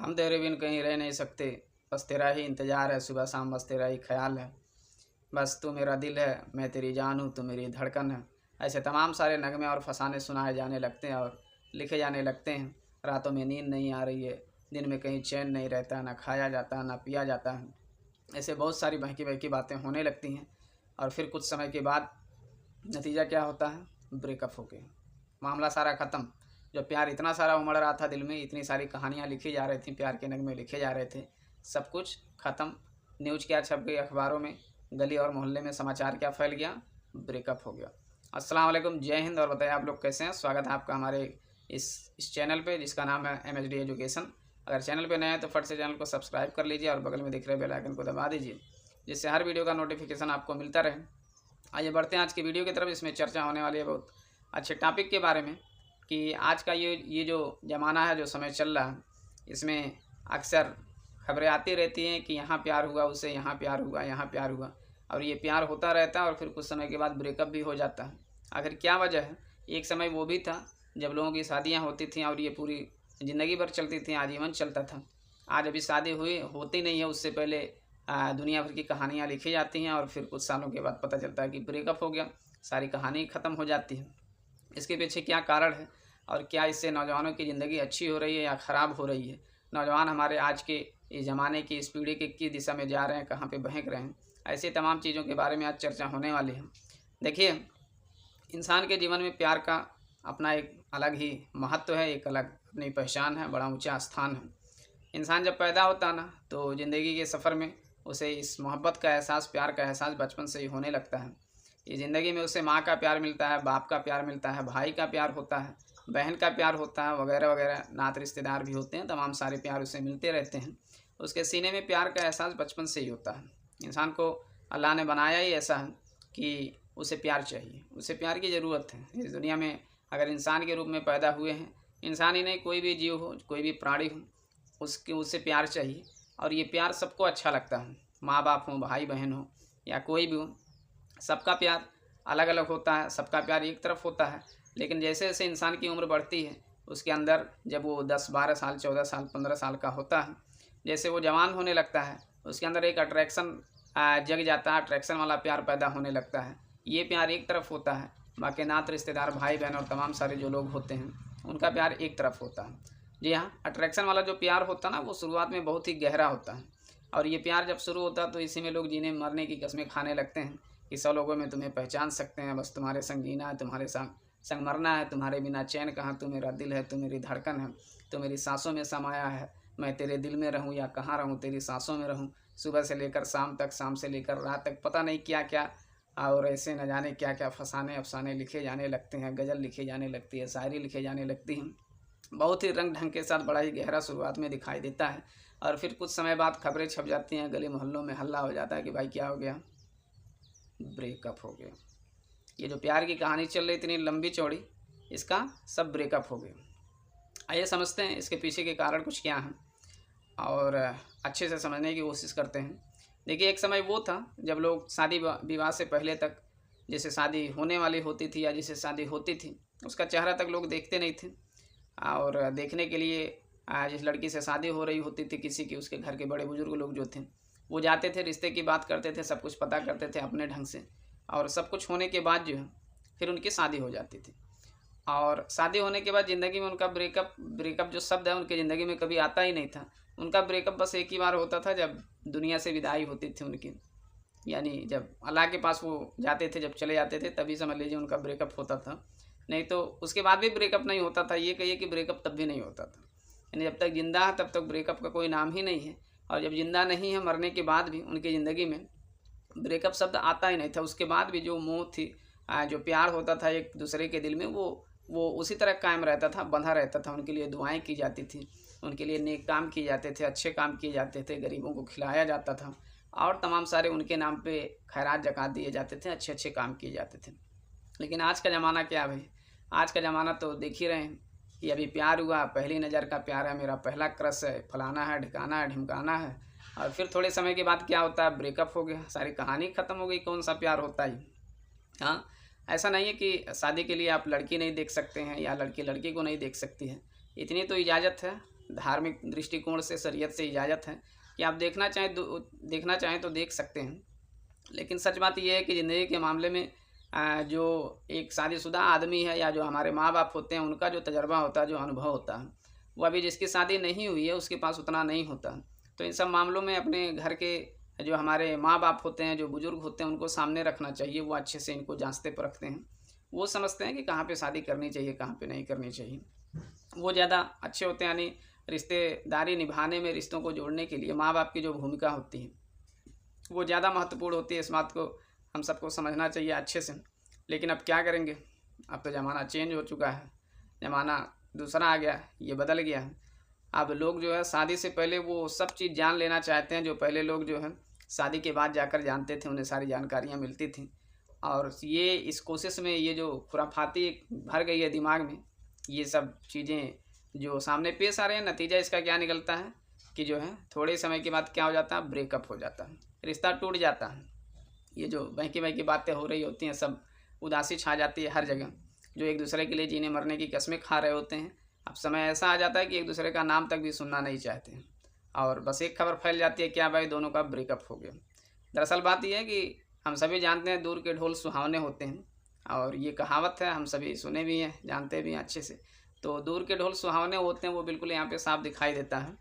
हम तेरे बिन कहीं रह नहीं सकते, बस तेरा ही इंतज़ार है, सुबह शाम बस तेरा ही ख्याल है। बस तू मेरा दिल है, मैं तेरी जान हूँ, तू मेरी धड़कन है। ऐसे तमाम सारे नगमे और फसाने सुनाए जाने लगते हैं और लिखे जाने लगते हैं। रातों में नींद नहीं आ रही है, दिन में कहीं चैन नहीं रहता, ना खाया जाता ना पिया जाता है। ऐसे बहुत सारी बहकी बहकी बातें होने लगती हैं और फिर कुछ समय के बाद नतीजा क्या होता है? ब्रेकअप हो गया, मामला सारा ख़त्म। जो प्यार इतना सारा उमड़ रहा था दिल में, इतनी सारी कहानियाँ लिखी जा रही थी, प्यार के नगमे लिखे जा रहे थे, सब कुछ ख़त्म। न्यूज़ क्या छप गई अखबारों में, गली और मोहल्ले में समाचार क्या फैल गया? ब्रेकअप हो गया। अस्सलाम वालेकुम, जय हिंद। और बताइए आप लोग कैसे हैं? स्वागत है आपका हमारे इस चैनल पे जिसका नाम है MHD एजुकेशन। अगर चैनल पे नए हैं तो फट से चैनल को सब्सक्राइब कर लीजिए और बगल में दिख रहे बेल आइकन को दबा दीजिए, जिससे हर वीडियो का नोटिफिकेशन आपको मिलता रहे। आइए बढ़ते हैं आज की वीडियो की तरफ। इसमें चर्चा होने वाली है बहुत अच्छे टॉपिक के बारे में कि आज का ये जो ज़माना है, जो समय चल रहा है, इसमें अक्सर खबरें आती रहती हैं कि यहाँ प्यार हुआ उससे, यहाँ प्यार हुआ, यहाँ प्यार हुआ, और ये प्यार होता रहता है और फिर कुछ समय के बाद ब्रेकअप भी हो जाता है। आखिर क्या वजह है? एक समय वो भी था जब लोगों की शादियाँ होती थीं और ये पूरी ज़िंदगी भर चलती थी, आजीवन चलता था। आज अभी शादी हुई होती नहीं है, उससे पहले दुनिया भर की कहानियाँ लिखी जाती हैं और फिर कुछ सालों के बाद पता चलता है कि ब्रेकअप हो गया, सारी कहानी ख़त्म हो जाती है। इसके पीछे क्या कारण है और क्या इससे नौजवानों की ज़िंदगी अच्छी हो रही है या ख़राब हो रही है? नौजवान हमारे आज के इस ज़माने की, इस पीढ़ी के किस दिशा में जा रहे हैं, कहाँ पे बहक रहे हैं? ऐसी तमाम चीज़ों के बारे में आज चर्चा होने वाली है। देखिए, इंसान के जीवन में प्यार का अपना एक अलग ही महत्व है, एक अलग अपनी पहचान है, बड़ा ऊँचा स्थान है। इंसान जब पैदा होता ना, तो ज़िंदगी के सफ़र में उसे इस मोहब्बत का एहसास, प्यार का एहसास बचपन से ही होने लगता है। ये ज़िंदगी में उसे माँ का प्यार मिलता है, बाप का प्यार मिलता है, भाई का प्यार होता है, बहन का प्यार होता है, वगैरह वगैरह, नात रिश्तेदार भी होते हैं, तमाम सारे प्यार उसे मिलते रहते हैं। उसके सीने में प्यार का एहसास बचपन से ही होता है। इंसान को अल्लाह ने बनाया ही ऐसा है कि उसे प्यार चाहिए, उसे प्यार की ज़रूरत है। इस दुनिया में अगर इंसान के रूप में पैदा हुए हैं, इंसान ही नहीं, कोई भी जीव हो, कोई भी प्राणी हो, उससे प्यार चाहिए और ये प्यार सबको अच्छा लगता है। माँ बाप हो, भाई बहन हो या कोई भी हो, सबका प्यार अलग अलग होता है, सबका प्यार एक तरफ होता है। लेकिन जैसे जैसे इंसान की उम्र बढ़ती है, उसके अंदर जब वो 10-12 साल, 14 साल, 15 साल का होता है, जैसे वो जवान होने लगता है, उसके अंदर एक अट्रैक्शन जग जाता है, अट्रैक्शन वाला प्यार पैदा होने लगता है। ये प्यार एक तरफ होता है, बाकी नात रिश्तेदार, भाई बहन और तमाम सारे जो लोग होते हैं, उनका प्यार एक तरफ होता है। जी हाँ, अट्रैक्शन वाला जो प्यार होता है ना, वो शुरुआत में बहुत ही गहरा होता है और ये प्यार जब शुरू होता है तो इसी में लोग जीने मरने की कस्में खाने लगते हैं कि 100 लोगों में तुम्हें पहचान सकते हैं, बस तुम्हारे संग जीना है, तुम्हारे संग मरना है, तुम्हारे बिना चैन कहाँ, तू मेरा दिल है, तू मेरी धड़कन है, तू मेरी सांसों में समाया है, मैं तेरे दिल में रहूँ या कहाँ रहूँ, तेरी सांसों में रहूँ। सुबह से लेकर शाम तक, शाम से लेकर रात तक, पता नहीं क्या क्या, और ऐसे न जाने क्या क्या फसाने अफसाने लिखे जाने लगते हैं, गज़ल लिखी जाने लगती है, शायरी लिखे जाने लगती हैं। बहुत ही रंग ढंग के साथ बड़ा ही गहरा शुरुआत में दिखाई देता है और फिर कुछ समय बाद खबरें छप जाती हैं, गली मोहल्लों में हल्ला हो जाता है कि भाई क्या हो गया? ब्रेकअप हो गया। ये जो प्यार की कहानी चल रही इतनी लंबी चौड़ी, इसका सब ब्रेकअप हो गया। आइए समझते हैं इसके पीछे के कारण कुछ क्या हैं और अच्छे से समझने की कोशिश करते हैं। देखिए, एक समय वो था जब लोग शादी विवाह से पहले तक, जैसे शादी होने वाली होती थी या जिसे शादी होती थी, उसका चेहरा तक लोग देखते नहीं थे और देखने के लिए जिस लड़की से शादी हो रही होती थी किसी की, उसके घर के बड़े बुजुर्ग लोग जो थे, वो जाते थे, रिश्ते की बात करते थे, सब कुछ पता करते थे अपने ढंग से, और सब कुछ होने के बाद जो है फिर उनकी शादी हो जाती थी। और शादी होने के बाद ज़िंदगी में उनका ब्रेकअप ब्रेकअप जो शब्द है उनकी ज़िंदगी में कभी आता ही नहीं था। उनका ब्रेकअप बस एक ही बार होता था जब दुनिया से विदाई होती थी उनकी, यानी जब अल्लाह के पास वो जाते थे, जब चले जाते थे, तभी समझ लीजिए उनका ब्रेकअप होता था। नहीं तो उसके बाद भी ब्रेकअप नहीं होता था, ये कहिए कि ब्रेकअप तब भी नहीं होता था। यानी जब तक ज़िंदा है तब तक ब्रेकअप का कोई नाम ही नहीं है, और जब ज़िंदा नहीं है, मरने के बाद भी उनकी ज़िंदगी में ब्रेकअप शब्द आता ही नहीं था। उसके बाद भी जो मोह थी, जो प्यार होता था एक दूसरे के दिल में, वो उसी तरह कायम रहता था, बंधा रहता था। उनके लिए दुआएं की जाती थी, उनके लिए नेक काम किए जाते थे, अच्छे काम किए जाते थे, गरीबों को खिलाया जाता था और तमाम सारे उनके नाम पे खैरात ज़कात दिए जाते थे, अच्छे अच्छे काम किए जाते थे। लेकिन आज का ज़माना क्या है भाई? आज का ज़माना तो देख ही रहे हैं कि अभी प्यार हुआ, पहली नज़र का प्यार है, मेरा पहला क्रश है, फलाना है, ढिकाना है, ढिमकाना है, और फिर थोड़े समय के बाद क्या होता है? ब्रेकअप हो गया, सारी कहानी ख़त्म हो गई। कौन सा प्यार होता है? हाँ, ऐसा नहीं है कि शादी के लिए आप लड़की नहीं देख सकते हैं या लड़की लड़की को नहीं देख सकती है। इतनी तो इजाज़त है धार्मिक दृष्टिकोण से शरीयत से इजाज़त है कि आप देखना चाहें तो देख सकते हैं। लेकिन सच बात ये है कि ज़िंदगी के मामले में जो एक शादीशुदा आदमी है या जो हमारे माँ बाप होते हैं, उनका जो तजर्बा होता है, जो अनुभव होता है, वो अभी जिसकी शादी नहीं हुई है उसके पास उतना नहीं होता। तो इन सब मामलों में अपने घर के जो हमारे माँ बाप होते हैं, जो बुज़ुर्ग होते हैं, उनको सामने रखना चाहिए। वो अच्छे से इनको जाँचते परखते हैं। वो समझते हैं कि कहाँ पे शादी करनी चाहिए, कहाँ पे नहीं करनी चाहिए। वो ज़्यादा अच्छे होते हैं, यानी रिश्तेदारी निभाने में, रिश्तों को जोड़ने के लिए माँ बाप की जो भूमिका होती है वो ज़्यादा महत्वपूर्ण होती है। इस बात को हम सबको समझना चाहिए अच्छे से। लेकिन अब क्या करेंगे, अब तो ज़माना चेंज हो चुका है, ज़माना दूसरा आ गया, ये बदल गया है। अब लोग जो है शादी से पहले वो सब चीज़ जान लेना चाहते हैं जो पहले लोग जो है शादी के बाद जाकर जानते थे, उन्हें सारी जानकारियाँ मिलती थी। और ये इस कोशिश में ये जो खुराफाती भर गई है दिमाग में, ये सब चीज़ें जो सामने पेश आ रहे हैं, नतीजा इसका क्या निकलता है कि जो है थोड़े समय के बाद क्या हो जाता है, ब्रेकअप हो जाता है, रिश्ता टूट जाता है। ये जो बहकी बहकी बातें हो रही होती हैं, सब उदासी छा जाती है हर जगह। जो एक दूसरे के लिए जीने मरने की कस्में खा रहे होते हैं, अब समय ऐसा आ जाता है कि एक दूसरे का नाम तक भी सुनना नहीं चाहते हैं। और बस एक खबर फैल जाती है, क्या भाई दोनों का ब्रेकअप हो गया। दरअसल बात यह है कि हम सभी जानते हैं दूर के ढोल सुहावने होते हैं, और ये कहावत है, हम सभी सुने भी हैं, जानते भी हैं अच्छे से। तो दूर के ढोल सुहावने होते हैं, वो बिल्कुल यहाँ पे साफ दिखाई देता है।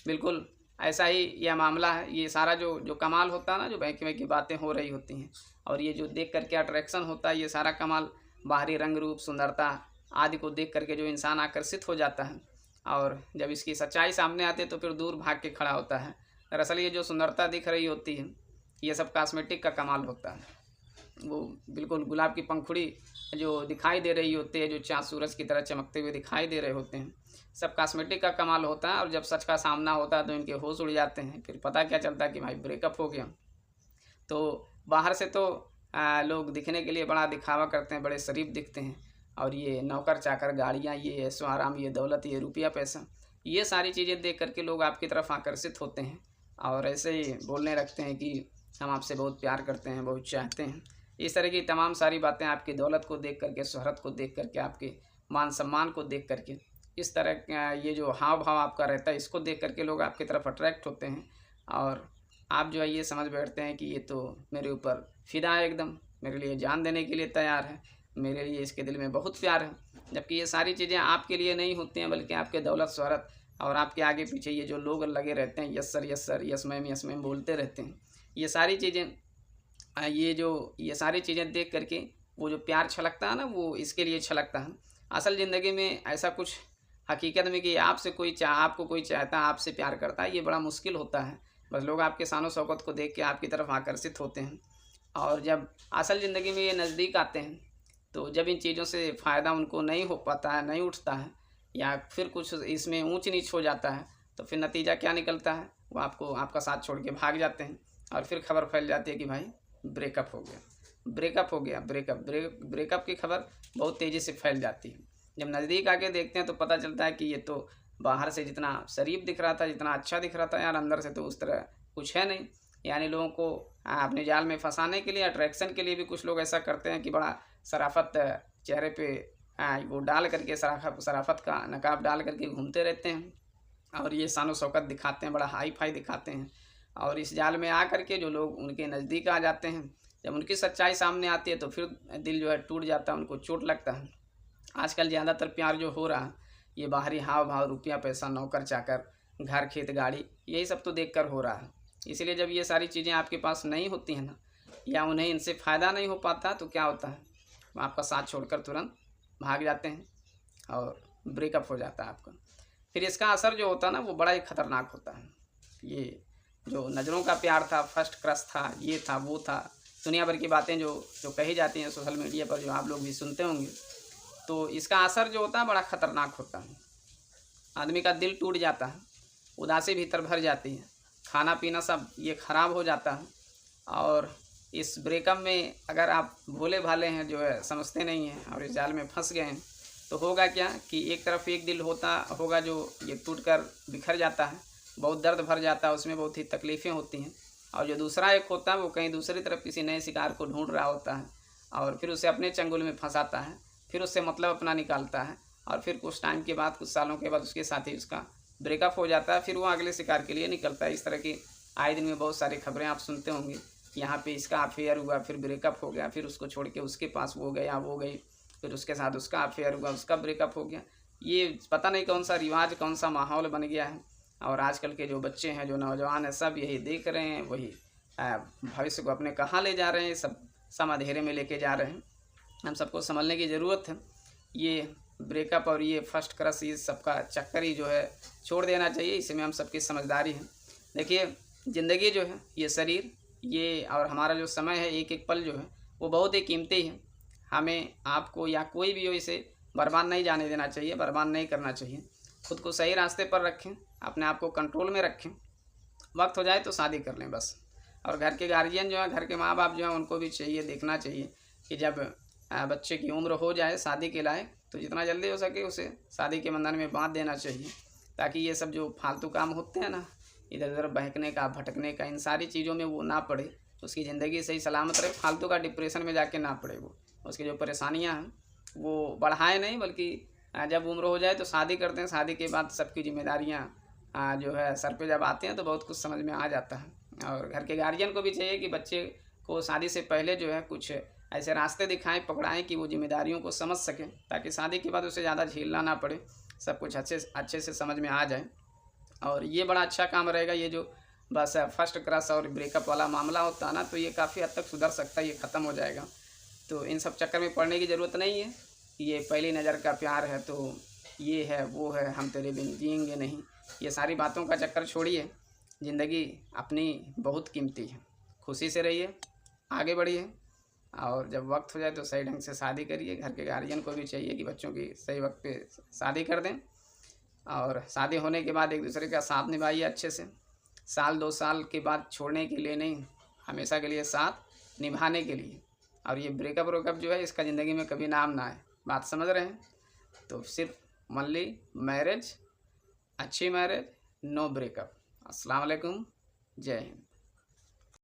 बिल्कुल ऐसा ही यह मामला है। ये सारा जो कमाल होता है ना, जो बहकी बहकी बातें हो रही होती हैं, और ये जो देख करके अट्रैक्शन होता है, ये सारा कमाल बाहरी रंग रूप, सुंदरता आदि को देख करके जो इंसान आकर्षित हो जाता है, और जब इसकी सच्चाई सामने आती है तो फिर दूर भाग के खड़ा होता है। दरअसल ये जो सुंदरता दिख रही होती है, ये सब कॉस्मेटिक का कमाल होता है। वो बिल्कुल गुलाब की पंखुड़ी जो दिखाई दे रही होती है, जो चाँद सूरज की तरह चमकते हुए दिखाई दे रहे होते हैं, सब कॉस्मेटिक का कमाल होता है। और जब सच का सामना होता है तो इनके होश उड़ जाते हैं। फिर पता क्या चलता है कि भाई ब्रेकअप हो गया। तो बाहर से तो लोग दिखने के लिए बड़ा दिखावा करते हैं, बड़े शरीफ दिखते हैं, और ये नौकर चाकर, गाड़ियाँ, ये ऐशो आराम, ये दौलत, ये रुपया पैसा, ये सारी चीज़ें देख करके लोग आपकी तरफ आकर्षित होते हैं, और ऐसे ही बोलने लगते हैं कि हम आपसे बहुत प्यार करते हैं, बहुत चाहते हैं। इस तरह की तमाम सारी बातें आपकी दौलत को देख करके, शोहरत को देख करके, आपके मान सम्मान को देख करके, इस तरह का ये जो हाव भाव आपका रहता है, इसको देख करके लोग आपकी तरफ अट्रैक्ट होते हैं। और आप जो है ये समझ बैठते हैं कि ये तो मेरे ऊपर फ़िदा है, एकदम मेरे लिए जान देने के लिए तैयार है, मेरे लिए इसके दिल में बहुत प्यार है। जबकि ये सारी चीज़ें आपके लिए नहीं होती हैं, बल्कि आपके दौलत, शोहरत और आपके आगे पीछे ये जो लोग लगे रहते हैं, यस सर, यस मैम बोलते रहते हैं, ये सारी चीज़ें ये सारी चीज़ें देख करके वो जो प्यार छलकता है ना, वो इसके लिए छलकता है। असल ज़िंदगी में ऐसा कुछ हकीकत में कि आपको कोई चाहता है, आपसे प्यार करता है, ये बड़ा मुश्किल होता है। बस लोग आपके शान शौकत को देख के आपकी तरफ आकर्षित होते हैं, और जब असल ज़िंदगी में ये नज़दीक आते हैं, तो जब इन चीज़ों से फ़ायदा उनको नहीं हो पाता है, नहीं उठता है, या फिर कुछ इसमें ऊंच नीच हो जाता है, तो फिर नतीजा क्या निकलता है, वो आपका साथ छोड़ के भाग जाते हैं। और फिर खबर फैल जाती है कि भाई ब्रेकअप हो गया। ब्रेकअप की खबर बहुत तेज़ी से फैल जाती है। जब नज़दीक आके देखते हैं तो पता चलता है कि ये तो बाहर से जितना शरीफ दिख रहा था, जितना अच्छा दिख रहा था यार, अंदर से तो उस तरह कुछ है नहीं। यानी लोगों को अपने जाल में फंसाने के लिए, अट्रैक्शन के लिए भी कुछ लोग ऐसा करते हैं कि बड़ा शराफत चेहरे पे वो डाल करके, शराफत का नकाब डाल करके घूमते रहते हैं, और ये शान शौकत दिखाते हैं, बड़ा हाई फाई दिखाते हैं। और इस जाल में आ करके जो लोग उनके नज़दीक आ जाते हैं, जब उनकी सच्चाई सामने आती है तो फिर दिल जो है टूट जाता है, उनको चोट लगता है। आजकल ज़्यादातर प्यार जो हो रहा है, ये बाहरी हाव भाव, रुपया पैसा, नौकर चाकर, घर खेत गाड़ी, यही सब तो देखकर हो रहा है। इसलिए जब ये सारी चीज़ें आपके पास नहीं होती हैं ना, या उन्हें इनसे फ़ायदा नहीं हो पाता, तो क्या होता है, आपका साथ छोड़कर तुरंत भाग जाते हैं और ब्रेकअप हो जाता है आपका। फिर इसका असर जो होता है ना, वो बड़ा ही ख़तरनाक होता है। ये जो नज़रों का प्यार था, फर्स्ट क्रश था, ये था, वो था, दुनिया भर की बातें जो कही जाती हैं सोशल मीडिया पर, जो आप लोग भी सुनते होंगे, तो इसका असर जो होता है बड़ा ख़तरनाक होता है। आदमी का दिल टूट जाता है, उदासी भीतर भर जाती है, खाना पीना सब ये ख़राब हो जाता है। और इस ब्रेकअप में अगर आप भोले भाले हैं, जो है समझते नहीं हैं, और इस जाल में फंस गए हैं, तो होगा क्या कि एक तरफ एक दिल होगा जो ये टूटकर बिखर जाता है, बहुत दर्द भर जाता है, उसमें बहुत ही तकलीफ़ें होती हैं। और जो दूसरा एक होता है, वो कहीं दूसरी तरफ किसी नए शिकार को ढूंढ रहा होता है, और फिर उसे अपने चंगुल में फंसाता है, फिर उससे मतलब अपना निकालता है, और फिर कुछ टाइम के बाद, कुछ सालों के बाद उसके साथ ही उसका ब्रेकअप हो जाता है, फिर वो अगले शिकार के लिए निकलता है। इस तरह की आए दिन में बहुत सारी खबरें आप सुनते होंगे, यहाँ पे इसका अफेयर हुआ, फिर ब्रेकअप हो गया, फिर उसको छोड़ के उसके पास वो गया, वो गई, फिर उसके साथ उसका अफेयर हुआ, उसका ब्रेकअप हो गया। ये पता नहीं कौन सा रिवाज, कौन सा माहौल बन गया है। और आजकल के जो बच्चे हैं, जो नौजवान हैं, सब यही देख रहे हैं, वही भविष्य को अपने कहाँ ले जा रहे हैं, सब अंधेरे में लेके जा रहे हैं। हम सबको समझने की ज़रूरत है। ये ब्रेकअप और ये फर्स्ट क्रश, ये सबका चक्कर ही जो है छोड़ देना चाहिए। इसमें हम सबकी समझदारी है। देखिए, ज़िंदगी जो है, ये शरीर, ये और हमारा जो समय है, एक एक पल जो है वो बहुत ही कीमती है। हमें, आपको या कोई भी हो, इसे बर्बाद नहीं जाने देना चाहिए, बर्बाद नहीं करना चाहिए। खुद को सही रास्ते पर रखें, अपने आप को कंट्रोल में रखें। वक्त हो जाए तो शादी कर लें बस। और घर के गार्जियन जो है, घर के माँ बाप जो हैं, उनको भी चाहिए, देखना चाहिए कि जब बच्चे की उम्र हो जाए शादी के लायक, तो जितना जल्दी हो सके उसे शादी के बंधन में बांध देना चाहिए, ताकि ये सब जो फालतू काम होते हैं ना, इधर उधर बहकने का, भटकने का, इन सारी चीज़ों में वो ना पड़े, उसकी ज़िंदगी सही सलामत रहे, फालतू का डिप्रेशन में जाके ना पड़े। वो उसकी जो परेशानियाँ हैं वो बढ़ाए नहीं, बल्कि जब उम्र हो जाए तो शादी करते हैं। शादी के बाद सबकी जिम्मेदारियाँ जो है सर पे जब आती हैं तो बहुत कुछ समझ में आ जाता है। और घर के गार्जियन को भी चाहिए कि बच्चे को शादी से पहले जो है कुछ ऐसे रास्ते दिखाएं, पकड़ाएं कि वो जिम्मेदारियों को समझ सकें, ताकि शादी के बाद उसे ज़्यादा झेलना ना पड़े, सब कुछ अच्छे से समझ में आ जाए। और ये बड़ा अच्छा काम रहेगा। ये जो बस फर्स्ट क्रश और ब्रेकअप वाला मामला होता है ना, तो ये काफ़ी हद तक सुधर सकता है, ये ख़त्म हो जाएगा। तो इन सब चक्कर में पड़ने की ज़रूरत नहीं है। ये पहली नज़र का प्यार है, तो ये है, वो है, हम तेरे बिन जिएंगे नहीं, ये सारी बातों का चक्कर छोड़िए। ज़िंदगी अपनी बहुत कीमती है, खुशी से रहिए, आगे बढ़िए। और जब वक्त हो जाए तो सही ढंग से शादी करिए। घर के गार्जियन को भी चाहिए कि बच्चों की सही वक्त पे शादी कर दें। और शादी होने के बाद एक दूसरे का साथ निभाइए अच्छे से। साल 2 साल के बाद छोड़ने के लिए नहीं, हमेशा के लिए साथ निभाने के लिए। और ये ब्रेकअप जो है, इसका ज़िंदगी में कभी नाम ना आए। बात समझ रहे हैं? तो सिर्फ ओनली मैरिज, अच्छी मैरिज, नो ब्रेकअप। अस्सलाम वालेकुम, जय हिंद।